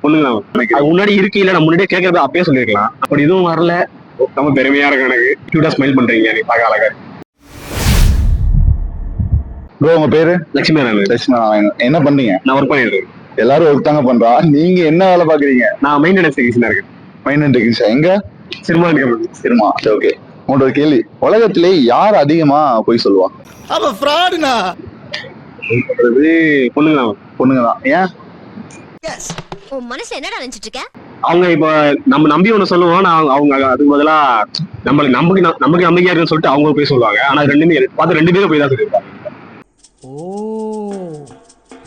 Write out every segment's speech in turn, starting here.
பொண்ணுங்க அது முன்னாடி இருக்கு இல்ல நான் முன்னாடியே கேட்கறது அப்பயே சொல்லிருக்கலாம். அப்படி எதுவும் வரல. ரொம்ப பெருமையா இருக்கு எனக்கு. கியூட்டா ஸ்மைல் பண்றீங்க, நீ பார்க்க அழகா இருக்கு. ப்ரோ உங்க பேரு? லட்சுமி நாராயணன். லட்சுமி நாராயணன். என்ன பண்றீங்க? நான் ஒர்க் பண்ணிட்டு இருக்கேன். எல்லாரும் ஒர்க் தாங்க பண்றா. நீங்க என்ன வேலை பாக்குறீங்க? நான் மெயின்டெனன்ஸ் டெக்னீஷியனா இருக்கேன். Mind technician. எங்க? Cinema company. சினிமா. ஓகே. உங்களோட ஒரு கேள்வி, உலகத்திலே யார் அதிகமா பொய் சொல்லுவா? அப்ப ஃப்ராடுனா பொண்ணுங்க தான். பொண்ணுங்க தான். ஏன்? உன் மனசு என்னடா நினைச்சிட்டு இருக்க? அவங்க இப்ப நம்ம நம்பி ஒண்ணு சொல்லுவோம், நான் அவங்க அதுக்கு பதிலா நம்மளுக்கு நமக்கு நம்பிக்கையா இருக்குன்னு சொல்லிட்டு அவங்க போய் சொல்லுவாங்க. ஆனா ரெண்டுமே பார்த்து 2 பேரும் போய் தான் சொல்லியிருப்பாங்க. ஓ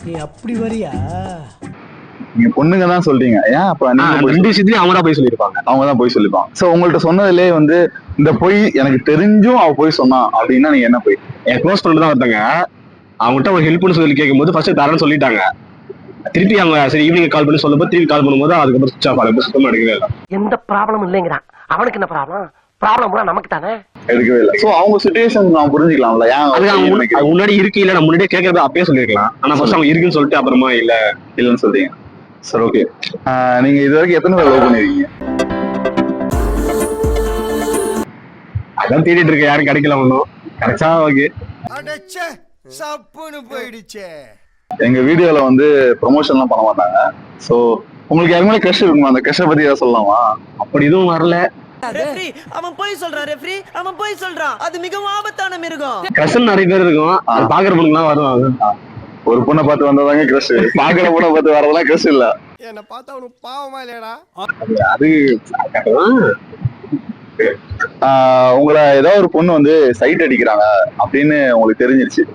நீ அப்படி வரியா? நீங்க பொண்ணுங்க தான் சொல்றீங்க. ஏன் அப்ப நீங்க 2 விஷயத்துலயும் அவங்க தான் போய் சொல்லியிருப்பாங்க. அவங்க தான் போய் சொல்லிப்பாங்க. சோ உங்கள்ட்ட சொன்னதுலே வந்து இந்த பொய் எனக்கு தெரிஞ்சும் அவ போய் சொன்னா அப்படின்னா நீங்க என்ன பொய்? என் க்ளோஸ் ஃப்ரெண்ட் தான் ஒருத்தங்க, அவங்ககிட்ட ஒரு ஹெல்ப்னு சொல்லி கேட்கும்போது ஃபர்ஸ்ட் தரேன்னு சொல்லிட்டாங்க. திருப்பி அவங்க சரி ஈவினிங் கால் பண்ணி சொல்லும்போது திருப்பி கால் பண்ணும்போது அதுக்கப்புறம் சுவிட்ச் ஆஃப் ஆகுது. சுத்தமா எடுக்கவே இல்லை. எந்த ப்ராப்ளமும் இல்லைங்கிறான். அவனுக்கு என்ன ப்ராப்ளம்? ப்ராப்ளம் கூட நமக்கு தானே. எடுக்கவே இல்லை. சோ அவங்க சிச்சுவேஷன் நான் புரிஞ்சுக்கலாம்ல. ஏன் அது முன்னாடி இருக்கு இல்ல நான் முன்னாடியே கேட்கறது அப்பயே சொல்லிருக்கலாம். ஆனா ஃபர்ஸ்ட் அவங்க இருக்குன்னு சொல்லிட்டு அப்புறமா இல்லன்னு சொல்றீங்க. சரி ஓகே. நீங்க இது வரைக்கும் எத்தனை பேர் லவ் பண்ணிருக்கீங்க? அதான் தேடிட்டு இருக்க, யாரும் கிடைக்கல ஒன்னும். கிடைச்சா ஓகே. அடச்சே சப்புன்னு போயிடுச்சே. எங்க வீடியோல வந்து ப்ரொமோஷன்லாம் பண்ண மாட்டாங்க. சோ உங்களுக்கு யாருமே கிரஷ் இருக்குமா? அந்த கிரஷை பத்தி ஏதாவது சொல்லலாமா? அப்படி எதுவும் வரல. ரெஃப்ரி அவன் போய் சொல்றான். ரெஃப்ரி அவன் போய் சொல்றான். அது மிகவும் ஆபத்தான மிருகம். கிரஷ் நிறைய பேர் இருக்கும். அது பாக்குற பொண்ணுலாம் வரும். ஒரு பொண்ணை பார்த்து வந்ததாங்க கிரஷ். பாக்குற பொண்ணை பார்த்து வரதெல்லாம் கிரஷ் இல்ல. என்ன பார்த்தா உனக்கு பாவமா இல்லையடா? அது உங்களை ஏதாவது ஒரு பொண்ணு வந்து சைட் அடிக்கிறாங்க அப்படின்னு உங்களுக்கு தெரிஞ்சிருச்சு.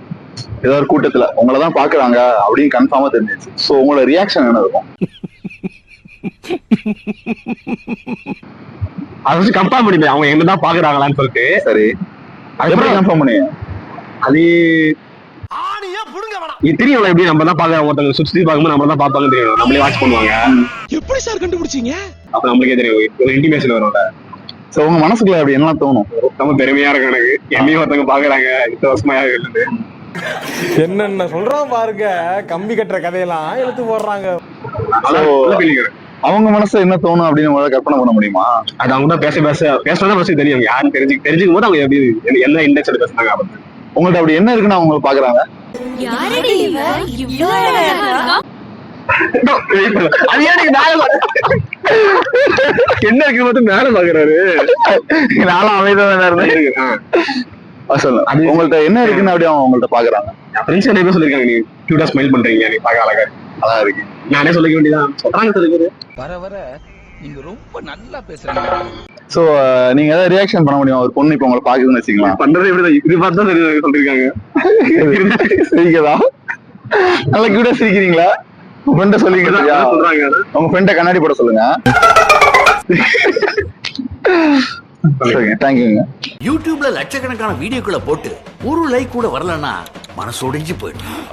ஏதோ ஒரு கூட்டத்துல உங்களதான் பாக்குறாங்க அப்படின்னு கன்ஃபார்மா தெரிஞ்சிருச்சு. சோ உங்களோட ரியாக்ஷன் என்ன இருக்கும்? அதை வச்சு கன்ஃபார்ம் பண்ணிப்பேன் அவங்க என்னதான் பாக்குறாங்களான்னு சொல்லிட்டு. சரி, அதுக்கப்புறம் கன்ஃபார்ம் பண்ணி அது ஆணியா புடுங்க வேணாம். இது தெரியும்ல, எப்படி நம்ம தான் பாக்குறோம். ஒருத்தவங்க சுத்தி பார்க்கும்போது நம்ம தான் பார்ப்பாங்க தெரியும். நம்மளே வாட்ச் பண்ணுவாங்க. எப்படி சார் கண்டுபிடிச்சீங்க? அப்ப நம்மளுக்கே தெரியும். ஒரு இன்டிமேஷன் வரும்ல. சோ உங்க மனசுக்குள்ள அப்படி என்ன தோணும்? ரொம்ப பெருமையா இருக்கு எனக்கு. என்னையும் ஒருத்தவங்க பாக்குறாங்க. 8 வருஷமா இருக்கு. என்னென்ன சொல்றான் பாருங்க. கம்பி கட்டுற கதையெல்லாம் எடுத்து போடுறாங்க. அவங்க மனசு என்ன தோணும் அப்படின்னு உங்களால கற்பனை பண்ண முடியுமா? அது அவங்க தான் பேசுறதா ஃபர்ஸ்ட் தெரியும். யாரும் தெரிஞ்சுக்கும் போது அவங்க எப்படி என்ன இண்டெக்ஸ் பேசுறாங்க. உங்கள்ட்ட அப்படி என்ன இருக்குன்னு அவங்க பாக்குறாங்க. என்ன இருக்கு மட்டும் மேல பாக்குறாரு. நானும் அமைதியா இருந்தேன். சொல்லுங்க, உங்கள்ட்ட என்ன இருக்குன்னு அப்படி அவங்க உங்கள்ட்ட பாக்குறாங்க. ஃப்ரெண்ட்ஸ் நிறைய பேர் சொல்லிருக்காங்க, நீ கியூட்டா ஸ்மைல் பண்றீங்க, நீ பார்க்க அழகா அழகா இருக்கு. நானே சொல்லிக்க வேண்டியதான். சொல்றாங்க சொல்லிக்கிறது. வர வர நீங்க ரொம்ப நல்லா பேசுறீங்க. சோ நீங்க ஏதாவது ரியாக்ஷன் பண்ண முடியும்? ஒரு பொண்ணு இப்ப உங்களை பாக்குதுன்னு வச்சுக்கலாம். பண்றது எப்படிதான் இது பார்த்து தான் சொல்லிருக்காங்க. சிரிக்கதா? நல்லா கியூட்டா சிரிக்கிறீங்களா? உங்க ஃப்ரெண்ட சொல்லிங்க. சொல்றாங்க உங்க ஃப்ரெண்ட கண்ணாடி போட சொல்லுங்க. தேங்க்யூங்க. யூடியூப்ல லட்சக்கணக்கான வீடியோக்களை போட்டு ஒரு லைக் கூட வரலன்னா மனசு உடைஞ்சு போயிடும்.